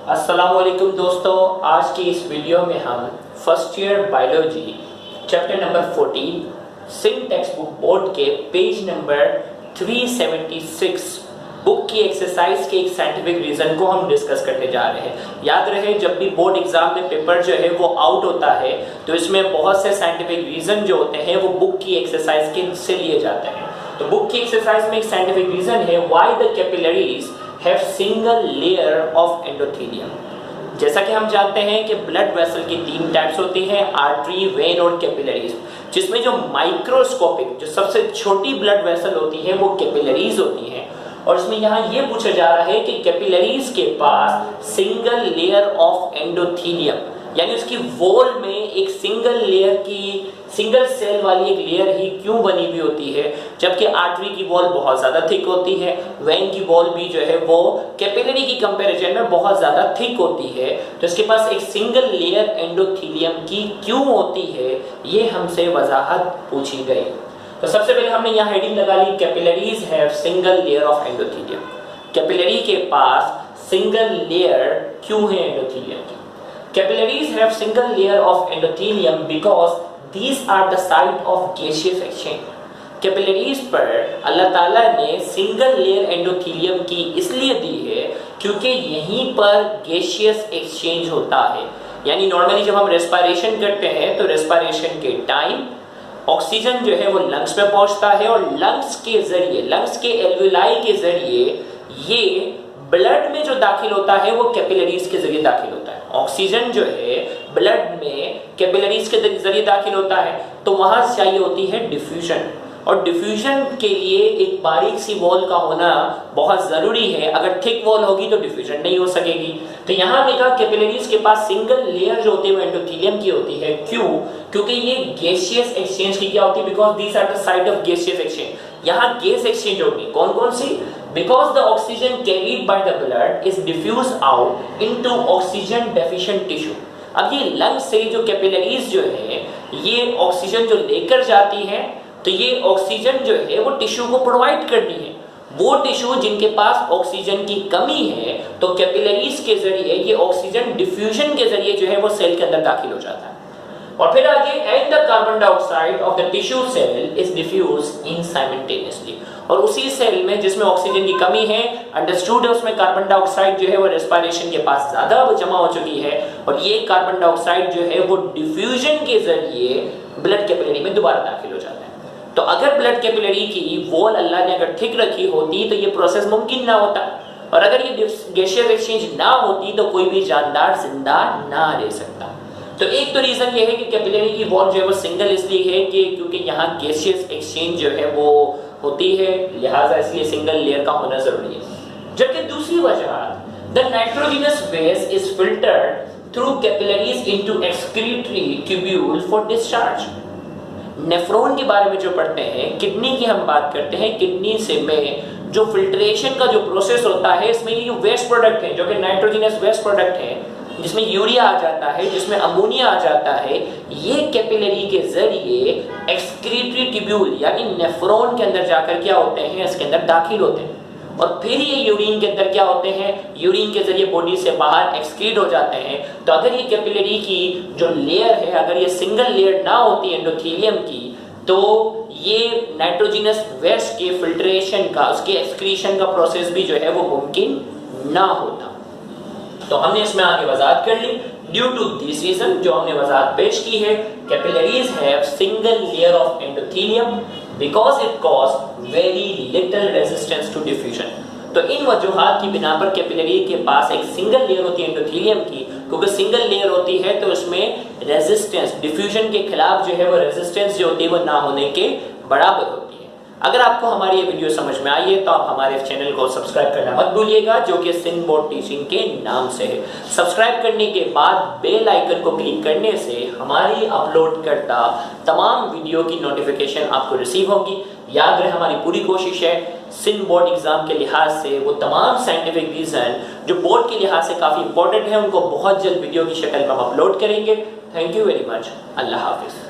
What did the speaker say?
अस्सलामुअलैकुम दोस्तों, आज की इस वीडियो में हम first year biology chapter number 14 Singh text book board के पेज नंबर 376 बुक की एक्सरसाइज के एक साइंटिफिक रीजन को हम डिस्कस करने जा रहे हैं। याद रहे, जब भी बोर्ड एग्जाम में पेपर जो है वो आउट होता है तो इसमें बहुत से साइंटिफिक रीजन जो होते हैं वो बुक की एक्सरसाइज के से लिए जाते हैं। तो बुक की एक्सरसाइज में एक साइंटिफिक रीजन है why the capillaries have single layer of endothelium। जैसा कि हम जानते हैं कि ब्लड वेसल की तीन टाइप्स होती हैं, आर्टरी, वेन और कैपिलरीज, जिसमें जो माइक्रोस्कोपिक जो सबसे छोटी ब्लड वेसल होती है वो कैपिलरीज होती हैं। और इसमें यहाँ ये पूछा जा रहा है कि कैपिलरीज के पास सिंगल लेयर ऑफ एंडोथीलियम यानी उसकी वॉल में एक सिंगल लेयर की सिंगल सेल वाली एक लेयर ही क्यों बनी हुई होती है, जबकि आर्टरी की वॉल बहुत ज्यादा थिक होती है, वेन की वॉल भी जो है वो कैपिलरी की कंपैरिजन में बहुत ज्यादा थिक होती है। तो इसके पास एक सिंगल लेयर एंडोथीलियम की क्यों होती है, ये हमसे वजाहत पूछी गई। तो सबसे पहले हमने यहाँ हेडिंग लगा ली, capillaries have single layer of endothelium. Capillary के पास सिंगल लेयर क्यों है एंडोथीलियम की? Capillaries have single layer of endothelium because these are the site of gaseous exchange। Capillaries पर अल्लाह ताला ने सिंगल लेयर एंडोथीलियम की इसलिए दी है क्योंकि यहीं पर गैसियस एक्सचेंज होता है। यानी नॉर्मली जब हम रेस्पिरेशन करते हैं तो रेस्पिरेशन के टाइम ऑक्सीजन जो है वो लंग्स में पहुंचता है और लंग्स के जरिए, लंग्स के एल्वेलाई के जरिए ये ब्लड में जो दाखिल होता है वो कैपिलरीज के जरिए दाखिल होता है। ऑक्सीजन जो है ब्लड में कैपिलरीज के जरिए दाखिल होता है, तो वहां चाहिए होती है डिफ्यूजन, और डिफ्यूजन के लिए एक बारीक सी वॉल का होना बहुत जरूरी है। अगर थिक वॉल होगी तो डिफ्यूजन नहीं हो सकेगी। तो यहाँ देखा कैपिलरीज के पास सिंगल लेयर जो होती है वो एंडोथीलियम की होती है। क्यों? क्योंकि ये गैसियस एक्सचेंज की क्या होती है, because these are the site of gaseous exchange. यहाँ गैस एक्सचेंज होगी, कौन कौन सी? Because the oxygen carried by the blood is diffused out into oxygen deficient tissue। अब ये लंग से जो कैपिलरीज जो है ये ऑक्सीजन जो लेकर जाती है, तो ये ऑक्सीजन जो है वो टिश्यू को प्रोवाइड करनी है। वो टिश्यू जिनके पास ऑक्सीजन की कमी है तो कैपिलरीज के जरिए ये ऑक्सीजन डिफ्यूजन के जरिए जो है वो सेल के अंदर दाखिल हो जाता है। और फिर आगे and the carbon dioxide of the tissue cell is diffused in simultaneously. और उसी सेल में जिसमें ऑक्सीजन की कमी है, अंडरस्टूड है, उसमें कार्बन डाइऑक्साइड जो है वो रेस्पिरेशन के पास ज्यादा जमा हो चुकी है, और ये कार्बन डाइऑक्साइड जो है वो डिफ्यूजन के जरिए ब्लड कैपिलरी में दोबारा दाखिल हो जाता है। तो अगर ब्लड कैपिलरी की वॉल अल्लाह ने अगर थिक रखी होती तो ये प्रोसेस मुमकिन ना होता, और अगर ये गैसियस एक्सचेंज ना होती तो कोई भी जानदार जिंदा ना रह सकता। तो एक तो रीजन ये है कि कैपिलरी की वॉल जो है वो सिंगल इसलिए है कि क्योंकि यहाँ गैसियस एक्सचेंज जो है वो होती है, लिहाजा इसलिए सिंगल लेयर का होना जरूरी है। जबकि दूसरी वजह, the nitrogenous waste is filtered through capillaries into excretory tubule for discharge. Nephron के बारे में जो पढ़ते हैं, किडनी की हम बात करते हैं, किडनी से में जो फिल्ट्रेशन का जो प्रोसेस होता है, इसमें ये वेस्ट प्रोडक्ट है जो कि नाइट्रोजनस वेस्ट प्रोडक्ट है, जिसमें यूरिया आ जाता है, जिसमें अमोनिया आ जाता है, ये कैपिलरी के जरिए एक्सक्रीटरी ट्यूब्यूल यानी नेफ्रॉन के अंदर जाकर क्या होते हैं, इसके अंदर दाखिल होते हैं, और फिर ये यूरिन के अंदर क्या होते हैं, यूरिन के जरिए बॉडी से बाहर एक्सक्रीट हो जाते हैं। तो अगर ये कैपिलरी की जो लेयर है, अगर ये सिंगल लेयर ना होती एंडोथीलियम की, तो ये नाइट्रोजनस वेस्ट के फिल्ट्रेशन का, उसके एक्सक्रीशन का प्रोसेस भी जो है वो मुमकिन ना होता। तो हमने इसमें आगे वजाहत कर ली। ड्यू टू दिस रीजन, जो हमने वजाहत पेश की है, capillaries have single layer of endothelium because it cause very little resistance to diffusion. तो इन वजूहात की बिना पर कैपिलरी के पास एक सिंगल लेयर होती है एंडोथीलियम की, क्योंकि सिंगल लेयर होती है तो उसमें रेजिस्टेंस, डिफ्यूजन के खिलाफ जो है वो रेजिस्टेंस जो होती है वो ना होने के बराबर होती है। अगर आपको हमारी ये वीडियो समझ में आई है तो आप हमारे चैनल को सब्सक्राइब करना मत भूलिएगा, जो कि सिंह बोर्ड टीचिंग के नाम से है। सब्सक्राइब करने के बाद बेल आइकन को क्लिक करने से हमारी अपलोड करता तमाम वीडियो की नोटिफिकेशन आपको रिसीव होगी। याद रहे, हमारी पूरी कोशिश है सिंह बोर्ड एग्जाम के लिहाज से वो तमाम साइंटिफिक रीजन जो बोर्ड के लिहाज से काफी इंपॉर्टेंट है, उनको बहुत जल्द वीडियो की शक्ल में हम अपलोड करेंगे। Thank you very much. Allah Hafiz.